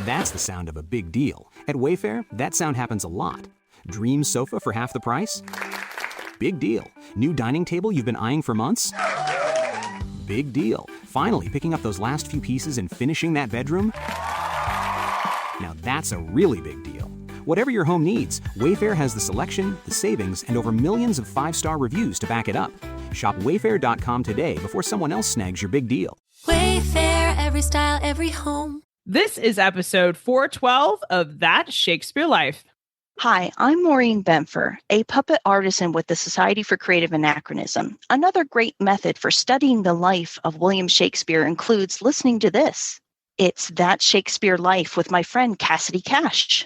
That's the sound of a big deal. At Wayfair, that sound happens a lot. Dream sofa for half the price? Big deal. New dining table you've been eyeing for months? Big deal. Finally picking up those last few pieces and finishing that bedroom? Now that's a really big deal. Whatever your home needs, Wayfair has the selection, the savings, and over millions of 5-star reviews to back it up. Shop Wayfair.com today before someone else snags your big deal. Wayfair, every style, every home. This is episode 412 of That Shakespeare Life. Hi, I'm Maureen Benfer, a puppet artisan with the Society for Creative Anachronism. Another great method for studying the life of William Shakespeare includes listening to this. It's That Shakespeare Life with my friend Cassidy Cash.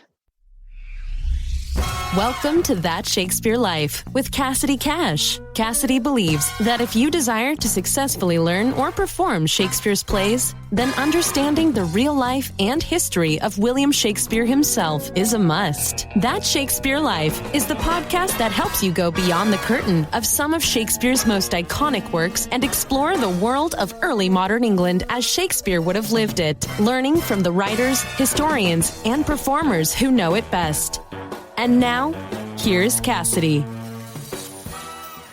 Welcome to That Shakespeare Life with Cassidy Cash. Cassidy believes that if you desire to successfully learn or perform Shakespeare's plays, then understanding the real life and history of William Shakespeare himself is a must. That Shakespeare Life is the podcast that helps you go beyond the curtain of some of Shakespeare's most iconic works and explore the world of early modern England as Shakespeare would have lived it, learning from the writers, historians, and performers who know it best. And now, here's Cassidy.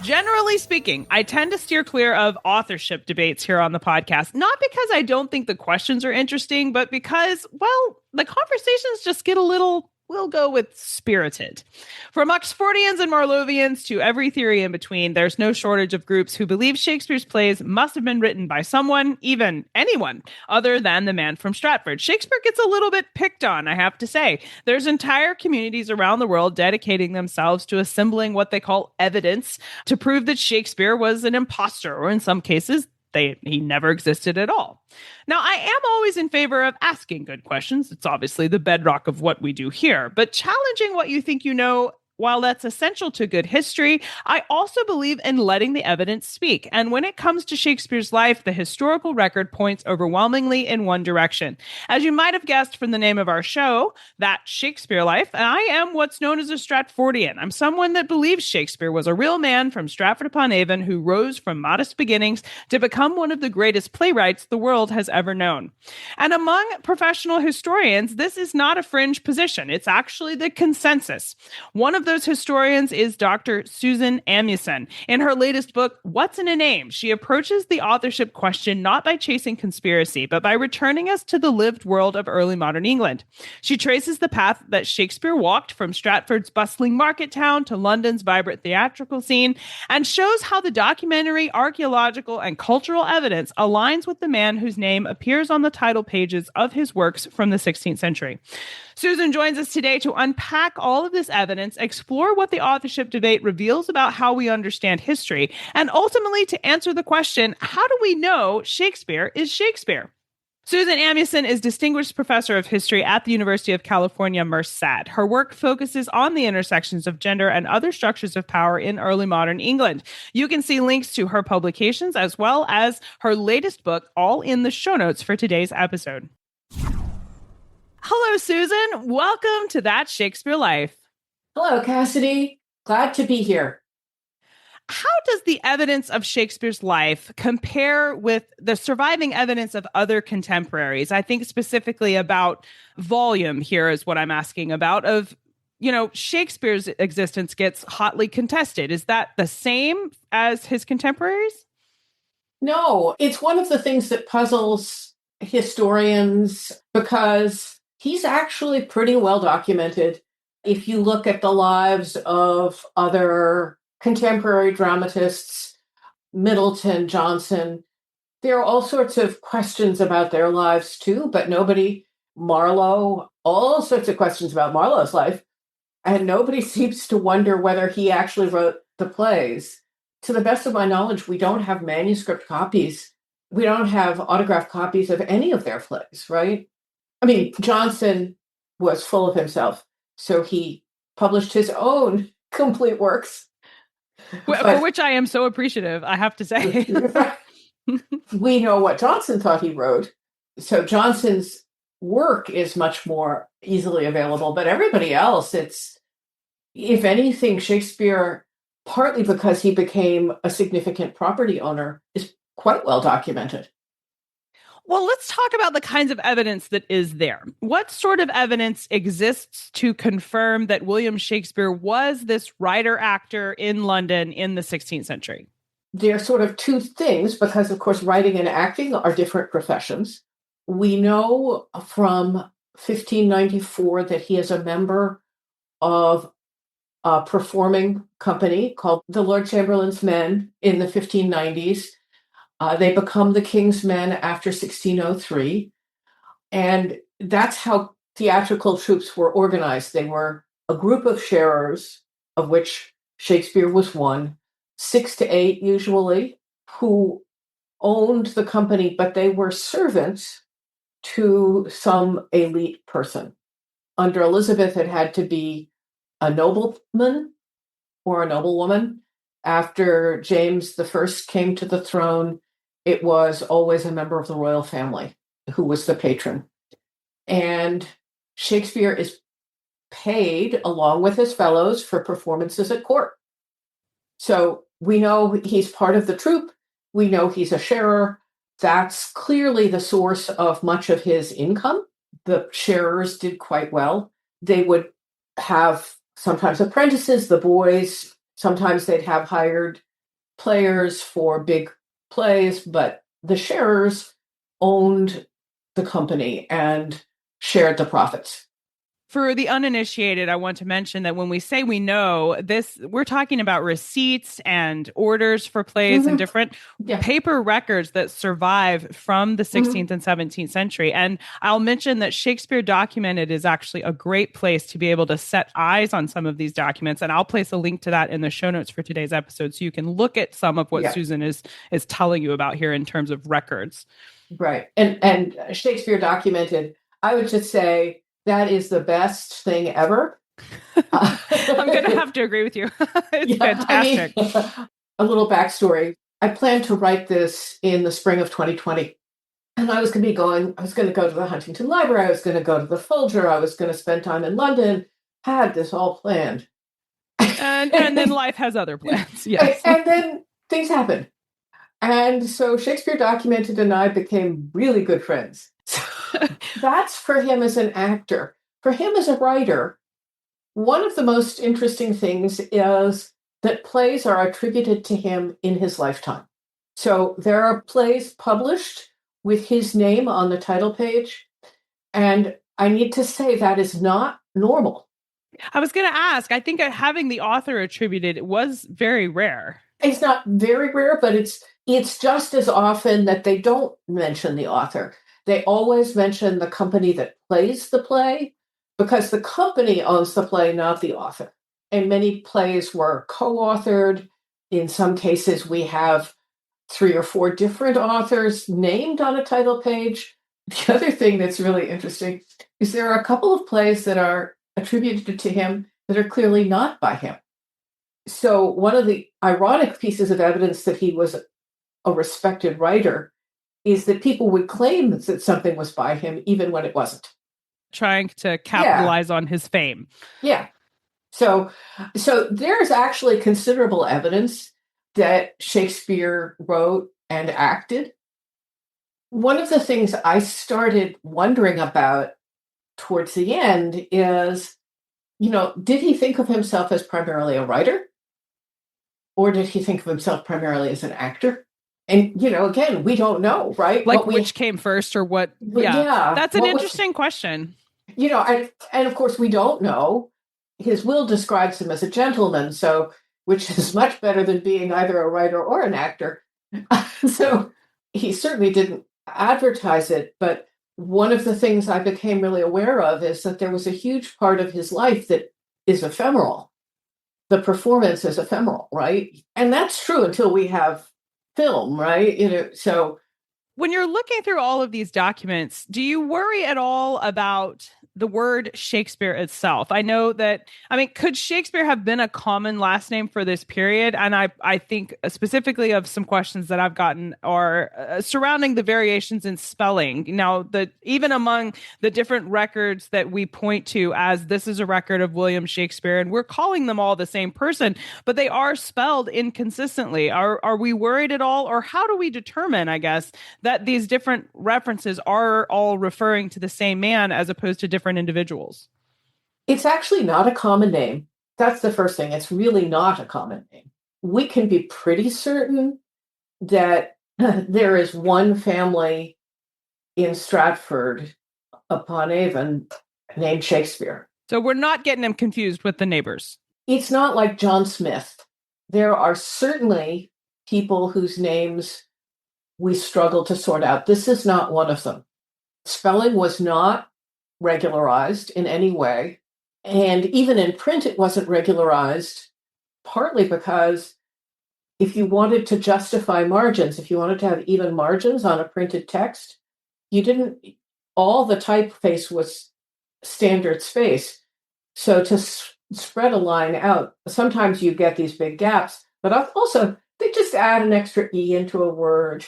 Generally speaking, I tend to steer clear of authorship debates here on the podcast, not because I don't think the questions are interesting, but because, well, the conversations just get a little, we'll go with spirited. From Oxfordians and Marlovians to every theory in between, there's no shortage of groups who believe Shakespeare's plays must have been written by someone, even anyone, other than the man from Stratford. Shakespeare gets a little bit picked on, I have to say. There's entire communities around the world dedicating themselves to assembling what they call evidence to prove that Shakespeare was an imposter, or in some cases, he never existed at all. Now, I am always in favor of asking good questions. It's obviously the bedrock of what we do here, but challenging what you think you know, while that's essential to good history, I also believe in letting the evidence speak. And when it comes to Shakespeare's life, the historical record points overwhelmingly in one direction. As you might have guessed from the name of our show, That Shakespeare Life, I am what's known as a Stratfordian. I'm someone that believes Shakespeare was a real man from Stratford-upon-Avon who rose from modest beginnings to become one of the greatest playwrights the world has ever known. And among professional historians, this is not a fringe position. It's actually the consensus. One of those historians is Dr. Susan Amuson. In her latest book, What's in a Name?, she approaches the authorship question not by chasing conspiracy, but by returning us to the lived world of early modern England. She traces the path that Shakespeare walked from Stratford's bustling market town to London's vibrant theatrical scene, and shows how the documentary, archaeological, and cultural evidence aligns with the man whose name appears on the title pages of his works from the 16th century. Susan joins us today to unpack all of this evidence, explore what the authorship debate reveals about how we understand history, and ultimately to answer the question, how do we know Shakespeare is Shakespeare? Susan Amuson is Distinguished Professor of History at the University of California, Merced. Her work focuses on the intersections of gender and other structures of power in early modern England. You can see links to her publications as well as her latest book, all in the show notes for today's episode. Hello, Susan. Welcome to That Shakespeare Life. Hello, Cassidy. Glad to be here. How does the evidence of Shakespeare's life compare with the surviving evidence of other contemporaries? I think specifically about volume here is what I'm asking about. Shakespeare's existence gets hotly contested. Is that the same as his contemporaries? No, it's one of the things that puzzles historians because he's actually pretty well documented. If you look at the lives of other contemporary dramatists, Middleton, Johnson, there are all sorts of questions about their lives too, but Marlowe, all sorts of questions about Marlowe's life, and nobody seems to wonder whether he actually wrote the plays. To the best of my knowledge, we don't have manuscript copies. We don't have autographed copies of any of their plays, right? I mean, Johnson was full of himself, so he published his own complete works. For which I am so appreciative, I have to say. We know what Johnson thought he wrote. So Johnson's work is much more easily available, but everybody else, it's, if anything, Shakespeare, partly because he became a significant property owner, is quite well documented. Well, let's talk about the kinds of evidence that is there. What sort of evidence exists to confirm that William Shakespeare was this writer-actor in London in the 16th century? There are sort of two things, because, of course, writing and acting are different professions. We know from 1594 that he is a member of a performing company called the Lord Chamberlain's Men in the 1590s. They become the King's Men after 1603. And that's how theatrical troupes were organized. They were a group of sharers, of which Shakespeare was one, 6 to 8 usually, who owned the company, but they were servants to some elite person. Under Elizabeth, it had to be a nobleman or a noblewoman. After James I came to the throne, it was always a member of the royal family who was the patron. And Shakespeare is paid along with his fellows for performances at court. So we know he's part of the troupe. We know he's a sharer. That's clearly the source of much of his income. The sharers did quite well. They would have sometimes apprentices, the boys. Sometimes they'd have hired players for big plays, but the sharers owned the company and shared the profits. For the uninitiated, I want to mention that when we say we know this, we're talking about receipts and orders for plays and different paper records that survive from the 16th and 17th century. And I'll mention that Shakespeare Documented is actually a great place to be able to set eyes on some of these documents. And I'll place a link to that in the show notes for today's episode, so you can look at some of what Susan is telling you about here in terms of records. Right. And Shakespeare Documented, I would just say, that is the best thing ever. I'm going to have to agree with you. It's fantastic. I mean, a little backstory. I planned to write this in the spring of 2020. And I was going to go to the Huntington Library. I was going to go to the Folger. I was going to spend time in London. Had this all planned. And then life has other plans. Yes. And then things happen. And so Shakespeare Documented and I became really good friends. That's for him as an actor. For him as a writer, one of the most interesting things is that plays are attributed to him in his lifetime. So there are plays published with his name on the title page. And I need to say that is not normal. I was going to ask, I think having the author attributed was very rare. It's not very rare, but it's just as often that they don't mention the author. They always mention the company that plays the play, because the company owns the play, not the author. And many plays were co-authored. In some cases, we have 3 or 4 different authors named on a title page. The other thing that's really interesting is there are a couple of plays that are attributed to him that are clearly not by him. So one of the ironic pieces of evidence that he was a respected writer is that people would claim that something was by him even when it wasn't. Trying to capitalize on his fame. Yeah. So there's actually considerable evidence that Shakespeare wrote and acted. One of the things I started wondering about towards the end is, did he think of himself as primarily a writer? Or did he think of himself primarily as an actor? And, again, we don't know, right? Like which came first or what? Yeah. That's an interesting question. And of course, we don't know. His will describes him as a gentleman, which is much better than being either a writer or an actor. So he certainly didn't advertise it. But one of the things I became really aware of is that there was a huge part of his life that is ephemeral. The performance is ephemeral, right? And that's true until we have film, right? So when you're looking through all of these documents, do you worry at all about the word Shakespeare itself. I know that, I mean, could Shakespeare have been a common last name for this period? And I think specifically of some questions that I've gotten are surrounding the variations in spelling. Now, even among the different records that we point to as this is a record of William Shakespeare, and we're calling them all the same person, but they are spelled inconsistently. Are we worried at all? Or how do we determine, I guess, that these different references are all referring to the same man as opposed to different individuals? It's actually not a common name. That's the first thing. It's really not a common name. We can be pretty certain that there is one family in Stratford upon Avon named Shakespeare. So we're not getting them confused with the neighbors. It's not like John Smith. There are certainly people whose names we struggle to sort out. This is not one of them. Spelling was not regularized in any way. And even in print, it wasn't regularized, partly because if you wanted to justify margins, if you wanted to have even margins on a printed text, all the typeface was standard space. So to spread a line out, sometimes you get these big gaps, but also they just add an extra E into a word.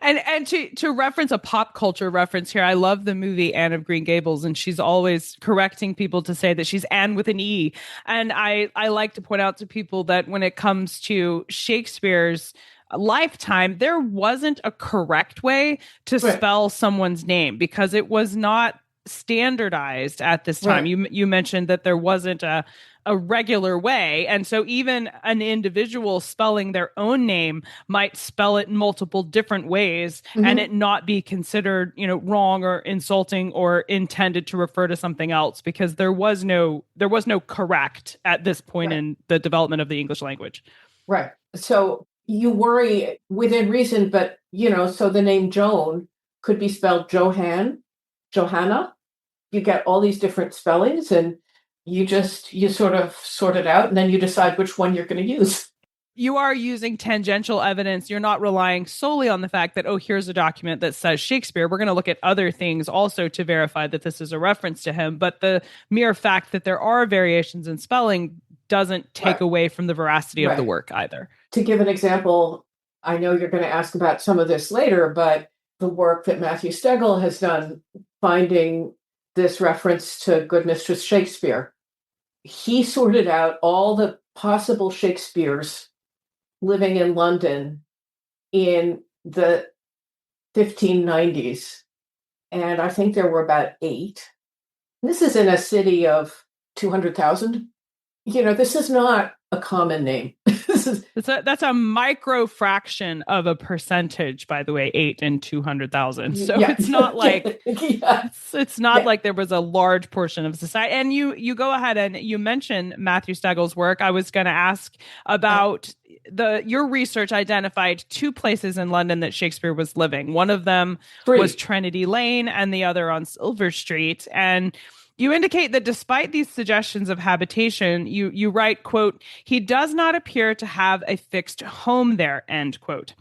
And to reference a pop culture reference here, I love the movie Anne of Green Gables, and she's always correcting people to say that she's Anne with an E. And I like to point out to people that when it comes to Shakespeare's lifetime, there wasn't a correct way to spell someone's name because it was not standardized at this time. Right. You mentioned that there wasn't a regular way. And so even an individual spelling their own name might spell it in multiple different ways and it not be considered, wrong or insulting or intended to refer to something else because there was no correct at this point in the development of the English language. Right. So you worry within reason, but so the name Joan could be spelled Johanna. You get all these different spellings and you sort of sort it out and then you decide which one you're going to use. You are using tangential evidence. You're not relying solely on the fact that, here's a document that says Shakespeare. We're going to look at other things also to verify that this is a reference to him. But the mere fact that there are variations in spelling doesn't take away from the veracity of the work either. To give an example, I know you're going to ask about some of this later, but the work that Matthew Stegall has done, finding this reference to Good Mistress Shakespeare, he sorted out all the possible Shakespeares living in London in the 1590s. And I think there were about 8. This is in a city of 200,000. This is not a common name. That's a micro fraction of a percentage, by the way, 8 in 200,000. So it's not like it's not like there was a large portion of society. And you go ahead and you mention Matthew Stegall's work. I was going to ask about your research identified 2 places in London that Shakespeare was living. One of them was Trinity Lane and the other on Silver Street. And you indicate that despite these suggestions of habitation, you write, quote, he does not appear to have a fixed home there, end quote.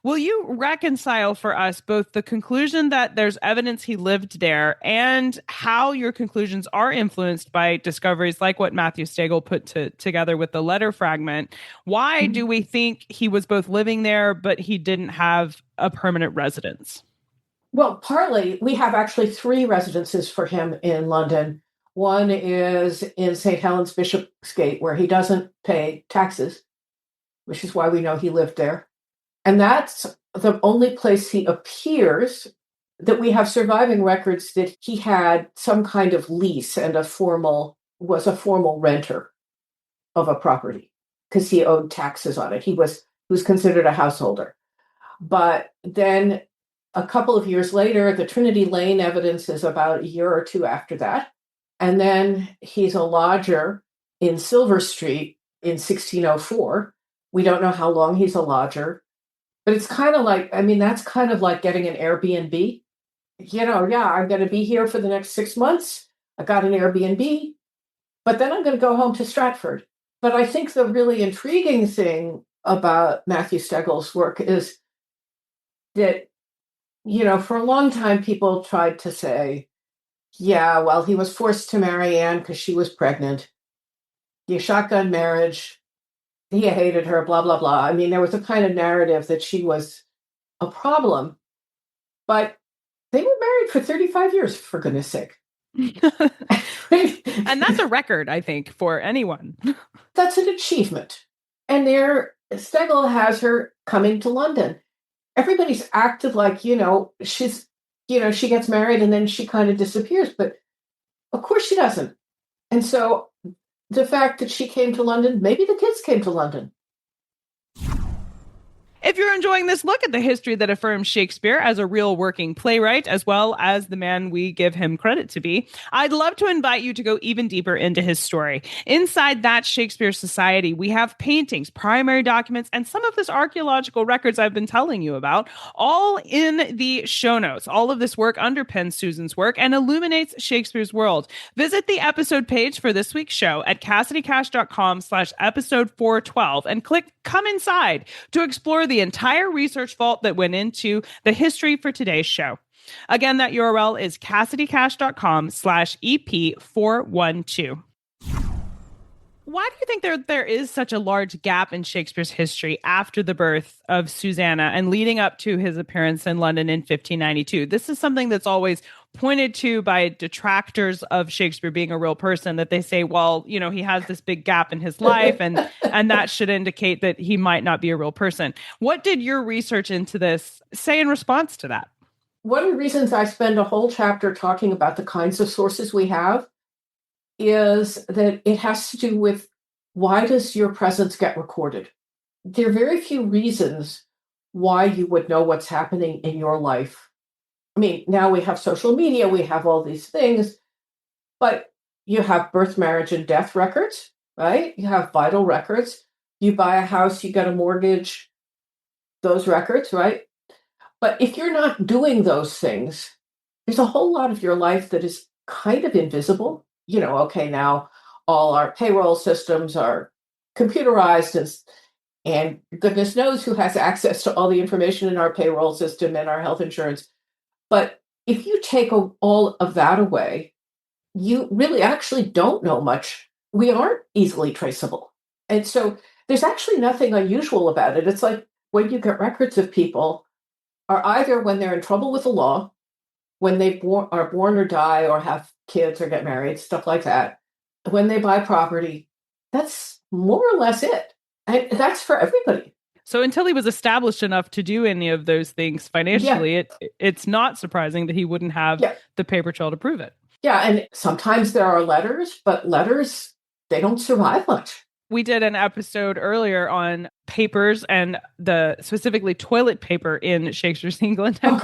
Will you reconcile for us both the conclusion that there's evidence he lived there and how your conclusions are influenced by discoveries like what Matthew Stegall put together with the letter fragment? Why do we think he was both living there, but he didn't have a permanent residence? Well, partly, we have actually 3 residences for him in London. One is in St. Helens Bishopsgate, where he doesn't pay taxes, which is why we know he lived there. And that's the only place he appears that we have surviving records that he had some kind of lease and was a formal renter of a property because he owed taxes on it. He was considered a householder. But then a couple of years later, the Trinity Lane evidence is about a year or 2 after that. And then he's a lodger in Silver Street in 1604. We don't know how long he's a lodger, but it's kind of like, that's kind of like getting an Airbnb. I'm going to be here for the next 6 months. I got an Airbnb, but then I'm going to go home to Stratford. But I think the really intriguing thing about Matthew Stegall's work is that for a long time, people tried to say Yeah, well, he was forced to marry Anne because she was pregnant. The shotgun marriage, he hated her, blah, blah, blah. I mean, there was a kind of narrative that she was a problem, but they were married for 35 years, for goodness sake. And that's a record, I think, for anyone. That's an achievement. And there, Stegel has her coming to London. Everybody's acted like, she's, she gets married and then she kind of disappears, but of course she doesn't. And so the fact that she came to London, maybe the kids came to London. If you're enjoying this look at the history that affirms Shakespeare as a real working playwright, as well as the man we give him credit to be, I'd love to invite you to go even deeper into his story. Inside that Shakespeare Society, we have paintings, primary documents, and some of this archaeological records I've been telling you about, all in the show notes. All of this work underpins Susan's work and illuminates Shakespeare's world. Visit the episode page for this week's show at CassidyCash.com/episode 412 and click Come Inside to explore the entire research vault that went into the history for today's show. Again, that URL is CassidyCash.com/EP412. Why do you think there is such a large gap in Shakespeare's history after the birth of Susanna and leading up to his appearance in London in 1592? This is something that's always pointed to by detractors of Shakespeare being a real person, that they say, well, he has this big gap in his life and that should indicate that he might not be a real person. What did your research into this say in response to that? One of the reasons I spend a whole chapter talking about the kinds of sources we have is that it has to do with, why does your presence get recorded? There are very few reasons why you would know what's happening in your life. I mean, now we have social media, we have all these things, but you have birth, marriage, and death records, right? You have vital records. You buy a house, you get a mortgage, those records, right? But if you're not doing those things, there's a whole lot of your life that is kind of invisible. Okay, now all our payroll systems are computerized, and goodness knows who has access to all the information in our payroll system and our health insurance. But if you take all of that away, you really actually don't know much. We aren't easily traceable. And so there's actually nothing unusual about it. It's like when you get records of people are either when they're in trouble with the law, when they are born or die or have kids or get married, stuff like that. When they buy property, that's more or less it. And that's for everybody. So until he was established enough to do any of those things financially, it's not surprising that he wouldn't have the paper trail to prove it. Yeah, and sometimes there are letters, but letters, they don't survive much. We did an episode earlier on papers and specifically toilet paper in Shakespeare's England. And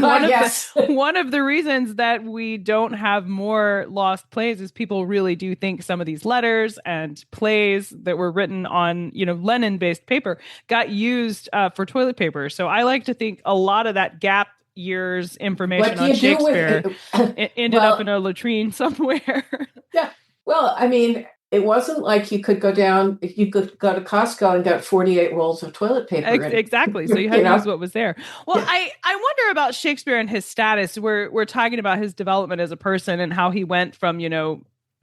one of the reasons that we don't have more lost plays is people really do think some of these letters and plays that were written on, Lenin-based paper got used for toilet paper. So I like to think a lot of that gap years information on Shakespeare ended up in a latrine somewhere. Yeah. Well, I mean, it wasn't like you could go to Costco and get 48 rolls of toilet paper. Exactly. So you had to use what was there. Well, I wonder about Shakespeare and his status. We're talking about his development as a person and how he went from,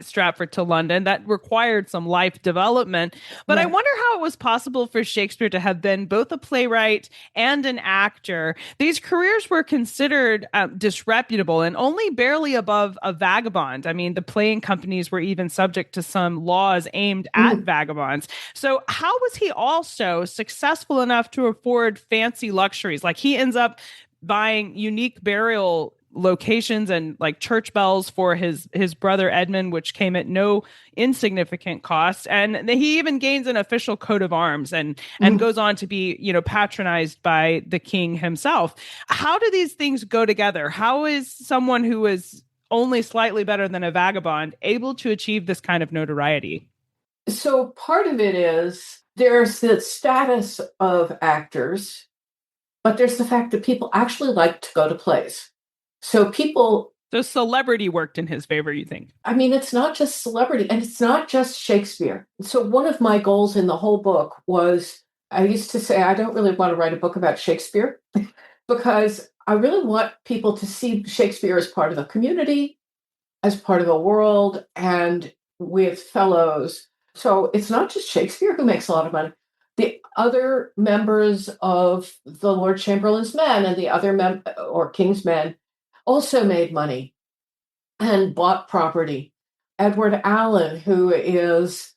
Stratford to London. That required some life development. But I wonder how it was possible for Shakespeare to have been both a playwright and an actor. These careers were considered disreputable and only barely above a vagabond. I mean, the playing companies were even subject to some laws aimed at vagabonds. So how was he also successful enough to afford fancy luxuries? Like he ends up buying unique burial locations and like church bells for his brother Edmund, which came at no insignificant cost. And he even gains an official coat of arms and goes on to be, patronized by the king himself. How do these things go together? How is someone who is only slightly better than a vagabond able to achieve this kind of notoriety? So part of it is there's the status of actors, but there's the fact that people actually like to go to plays. So celebrity worked in his favor, you think? I mean, it's not just celebrity, and it's not just Shakespeare. So one of my goals in the whole book was, I used to say, I don't really want to write a book about Shakespeare because I really want people to see Shakespeare as part of the community, as part of the world and with fellows. So it's not just Shakespeare who makes a lot of money. The other members of the Lord Chamberlain's men and the other or King's men also made money and bought property. Edward Allen, who is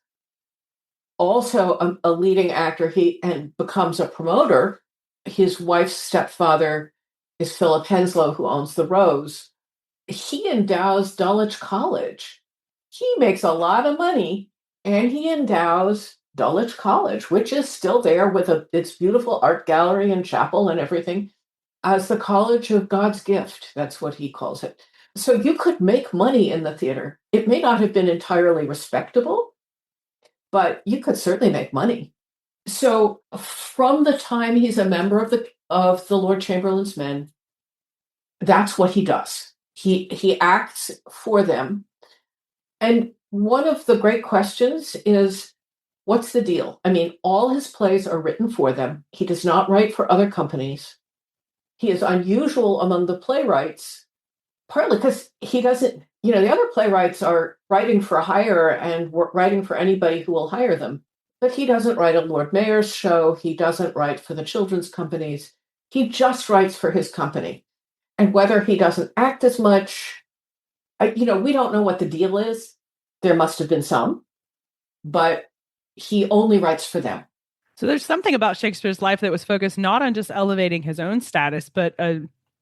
also a leading actor, and becomes a promoter. His wife's stepfather is Philip Henslowe, who owns the Rose. He endows Dulwich College. He makes a lot of money, and he endows Dulwich College, which is still there with its beautiful art gallery and chapel and everything, as the College of God's Gift. That's what he calls it. So you could make money in the theater. It may not have been entirely respectable, but you could certainly make money. So from the time he's a member of the Lord Chamberlain's men, that's what he does. He acts for them. And one of the great questions is, what's the deal? I mean, all his plays are written for them. He does not write for other companies. He is unusual among the playwrights, partly because he doesn't, the other playwrights are writing for hire and writing for anybody who will hire them. But he doesn't write a Lord Mayor's show. He doesn't write for the children's companies. He just writes for his company. And whether he doesn't act as much, we don't know what the deal is. There must have been some, but he only writes for them. So there's something about Shakespeare's life that was focused not on just elevating his own status, but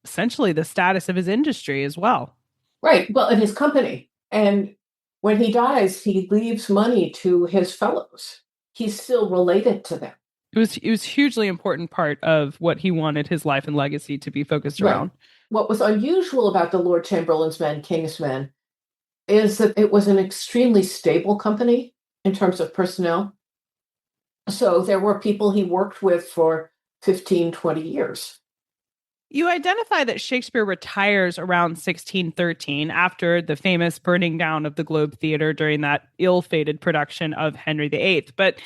essentially the status of his industry as well. Right. Well, in his company. And when he dies, he leaves money to his fellows. He's still related to them. It was a hugely important part of what he wanted his life and legacy to be focused around. What was unusual about the Lord Chamberlain's men, King's men, is that it was an extremely stable company in terms of personnel. So there were people he worked with for 15, 20 years. You identify that Shakespeare retires around 1613 after the famous burning down of the Globe Theatre during that ill-fated production of Henry VIII. But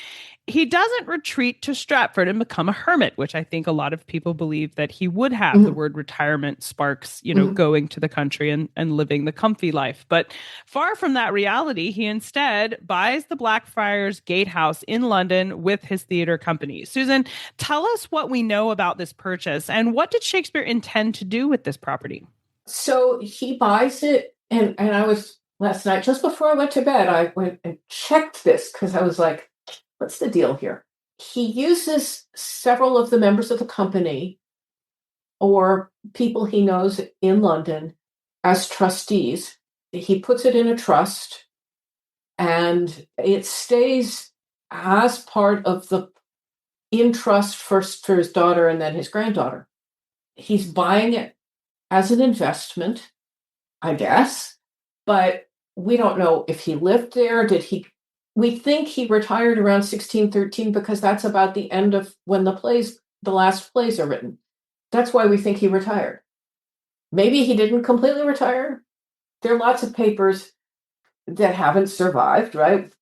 he doesn't retreat to Stratford and become a hermit, which I think a lot of people believe that he would have. Mm-hmm. The word retirement sparks, going to the country and living the comfy life. But far from that reality, he instead buys the Blackfriars Gatehouse in London with his theater company. Susan, tell us what we know about this purchase and what did Shakespeare intend to do with this property? So he buys it, and I was, last night, just before I went to bed, I went and checked this because I was like, what's the deal here? He uses several of the members of the company or people he knows in London as trustees. He puts it in a trust and it stays as part of in trust first for his daughter and then his granddaughter. He's buying it as an investment, I guess, but we don't know if he lived there. We think he retired around 1613 because that's about the end of when the last plays are written. That's why we think he retired. Maybe he didn't completely retire. There are lots of papers that haven't survived, right?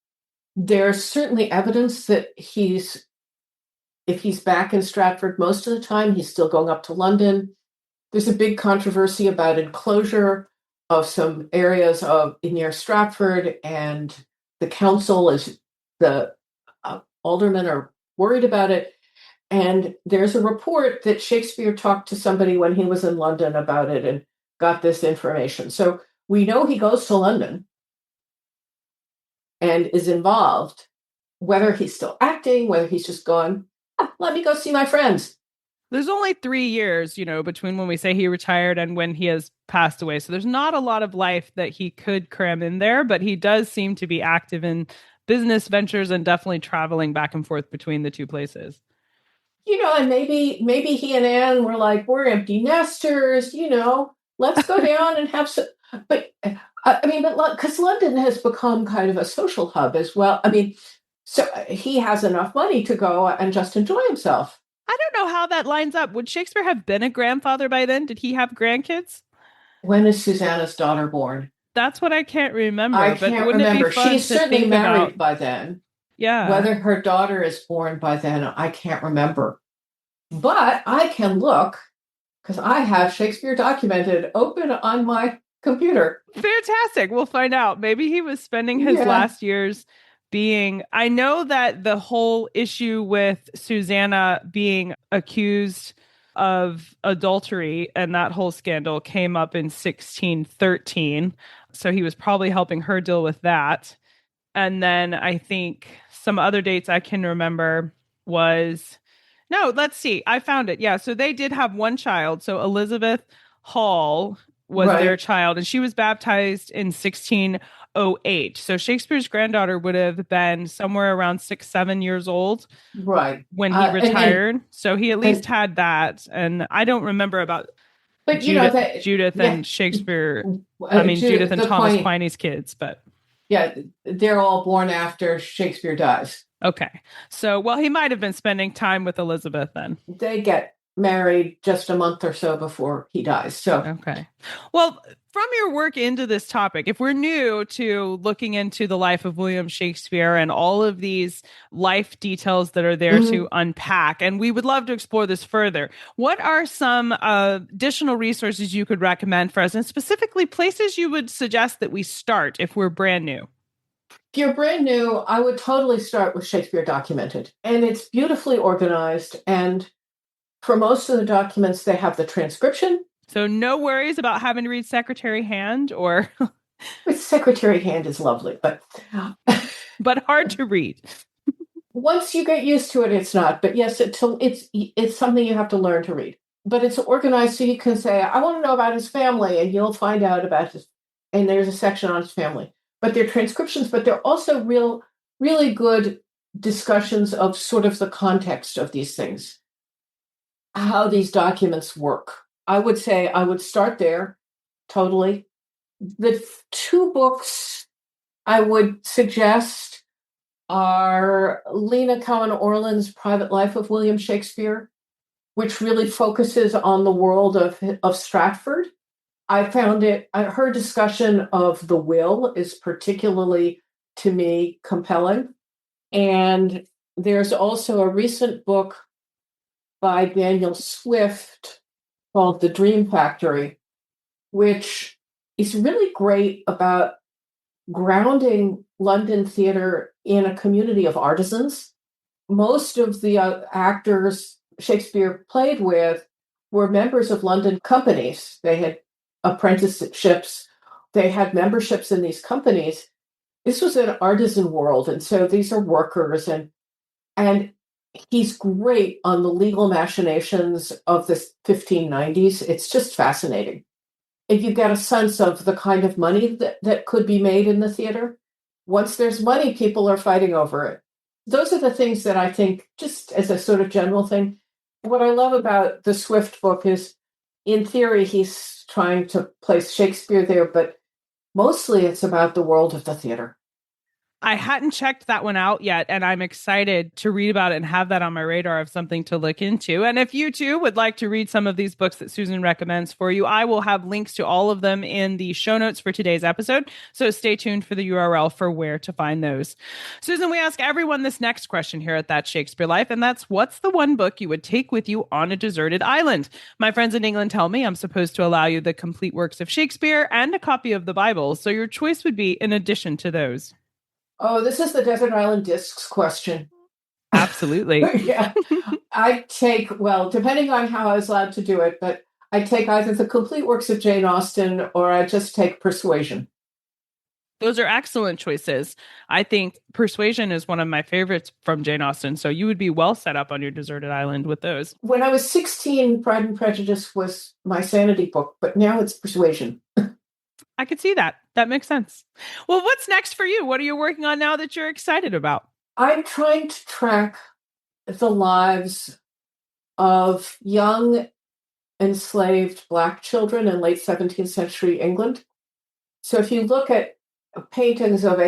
There's certainly evidence that if he's back in Stratford most of the time, he's still going up to London. There's a big controversy about enclosure of some areas near Stratford, and the council the aldermen are worried about it. And there's a report that Shakespeare talked to somebody when he was in London about it and got this information. So we know he goes to London and is involved, whether he's still acting, whether he's just gone, let me go see my friends. There's only 3 years, between when we say he retired and when he has passed away. So there's not a lot of life that he could cram in there, but he does seem to be active in business ventures and definitely traveling back and forth between the two places. And maybe he and Anne were like, we're empty nesters, let's go down and have some. But because London has become kind of a social hub as well. So he has enough money to go and just enjoy himself. I don't know how that lines up. Would Shakespeare have been a grandfather by then? Did he have grandkids? When is Susanna's daughter born? That's what I can't remember. I can't remember. She's certainly married by then. Yeah. Whether her daughter is born by then, I can't remember. But I can look, because I have Shakespeare Documented open on my computer. Fantastic. We'll find out. Maybe he was spending his last years being, I know that the whole issue with Susanna being accused of adultery and that whole scandal came up in 1613. So he was probably helping her deal with that. And then I think some other dates I can remember was, no, let's see. I found it. Yeah. So they did have one child. So Elizabeth Hall was their child, and she was baptized in 1608. So Shakespeare's granddaughter would have been somewhere around 6-7 years old when he retired. So he at least had that. And I don't remember about Judith and Shakespeare. Judith and Thomas Quiney's kids, but yeah, they're all born after Shakespeare dies. Okay. So, well, he might have been spending time with Elizabeth then. They get married just a month or so before he dies. So, okay. Well, from your work into this topic, if we're new to looking into the life of William Shakespeare and all of these life details that are there to unpack, and we would love to explore this further, what are some additional resources you could recommend for us, and specifically places you would suggest that we start if we're brand new? If you're brand new, I would totally start with Shakespeare Documented. And it's beautifully organized. And for most of the documents, they have the transcription. So no worries about having to read Secretary Hand or... Secretary Hand is lovely, but... but hard to read. Once you get used to it, it's not. But yes, it's something you have to learn to read. But it's organized so you can say, I want to know about his family, and you'll find out about his... And there's a section on his family. But they're transcriptions, but they're also really good discussions of sort of the context of these things, how these documents work. I would say I would start there, totally. The two books I would suggest are Lena Cohen-Orland's Private Life of William Shakespeare, which really focuses on the world of Stratford. Her discussion of the will is particularly, to me, compelling. And there's also a recent book by Daniel Swift called The Dream Factory, which is really great about grounding London theater in a community of artisans. Most of the actors Shakespeare played with were members of London companies. They had apprenticeships, they had memberships in these companies. This was an artisan world, and so these are workers, and he's great on the legal machinations of the 1590s. It's just fascinating. If you get a sense of the kind of money that could be made in the theater, once there's money, people are fighting over it. Those are the things that I think, just as a sort of general thing, what I love about the Swift book is, in theory, he's trying to place Shakespeare there, but mostly it's about the world of the theater. I hadn't checked that one out yet, and I'm excited to read about it and have that on my radar of something to look into. And if you too would like to read some of these books that Susan recommends for you, I will have links to all of them in the show notes for today's episode. So stay tuned for the URL for where to find those. Susan, we ask everyone this next question here at That Shakespeare Life, and that's, what's the one book you would take with you on a deserted island? My friends in England tell me I'm supposed to allow you the complete works of Shakespeare and a copy of the Bible, so your choice would be in addition to those. Oh, this is the Desert Island Discs question. Absolutely. Yeah. I take, well, depending on how I was allowed to do it, but I take either the complete works of Jane Austen or I just take Persuasion. Those are excellent choices. I think Persuasion is one of my favorites from Jane Austen, so you would be well set up on your deserted island with those. When I was 16, Pride and Prejudice was my sanity book, but now it's Persuasion. I could see that. That makes sense. Well, what's next for you? What are you working on now that you're excited about? I'm trying to track the lives of young enslaved Black children in late 17th century England. So if you look at paintings of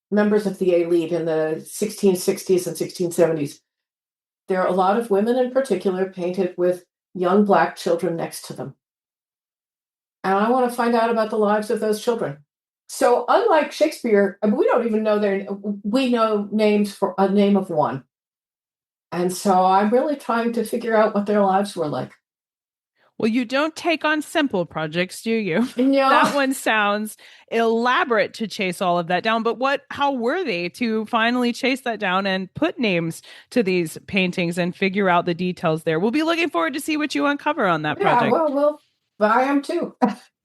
members of the elite in the 1660s and 1670s, there are a lot of women in particular painted with young Black children next to them. And I want to find out about the lives of those children. So unlike Shakespeare, we don't even know we know names for a name of one. And so I'm really trying to figure out what their lives were like. Well, you don't take on simple projects, do you? No. That one sounds elaborate to chase all of that down. But how were they to finally chase that down and put names to these paintings and figure out the details there? We'll be looking forward to see what you uncover on that project. Yeah, well, I am too.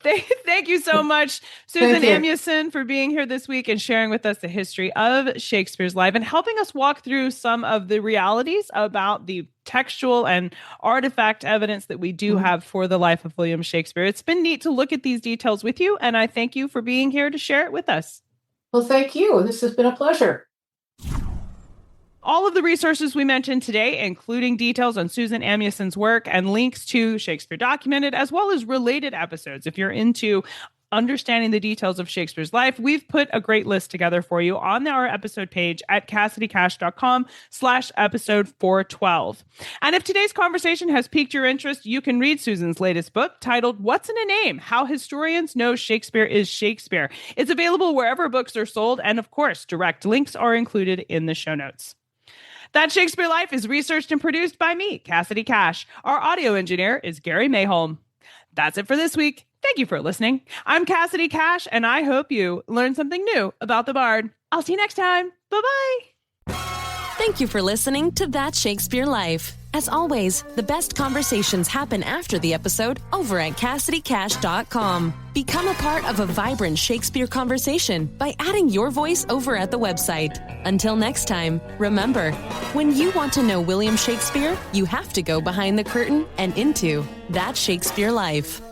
Thank you so much, Susan Amundsen, for being here this week and sharing with us the history of Shakespeare's life and helping us walk through some of the realities about the textual and artifact evidence that we do have for the life of William Shakespeare. It's been neat to look at these details with you, and I thank you for being here to share it with us. Well, thank you. This has been a pleasure. All of the resources we mentioned today, including details on Susan Amundsen's work and links to Shakespeare Documented, as well as related episodes. If you're into understanding the details of Shakespeare's life, we've put a great list together for you on our episode page at CassidyCash.com/episode 412. And if today's conversation has piqued your interest, you can read Susan's latest book titled What's in a Name? How Historians Know Shakespeare is Shakespeare. It's available wherever books are sold. And of course, direct links are included in the show notes. That Shakespeare Life is researched and produced by me, Cassidy Cash. Our audio engineer is Gary Mayholm. That's it for this week. Thank you for listening. I'm Cassidy Cash, and I hope you learned something new about the Bard. I'll see you next time. Bye-bye. Thank you for listening to That Shakespeare Life. As always, the best conversations happen after the episode over at CassidyCash.com. Become a part of a vibrant Shakespeare conversation by adding your voice over at the website. Until next time, remember, when you want to know William Shakespeare, you have to go behind the curtain and into That Shakespeare Life.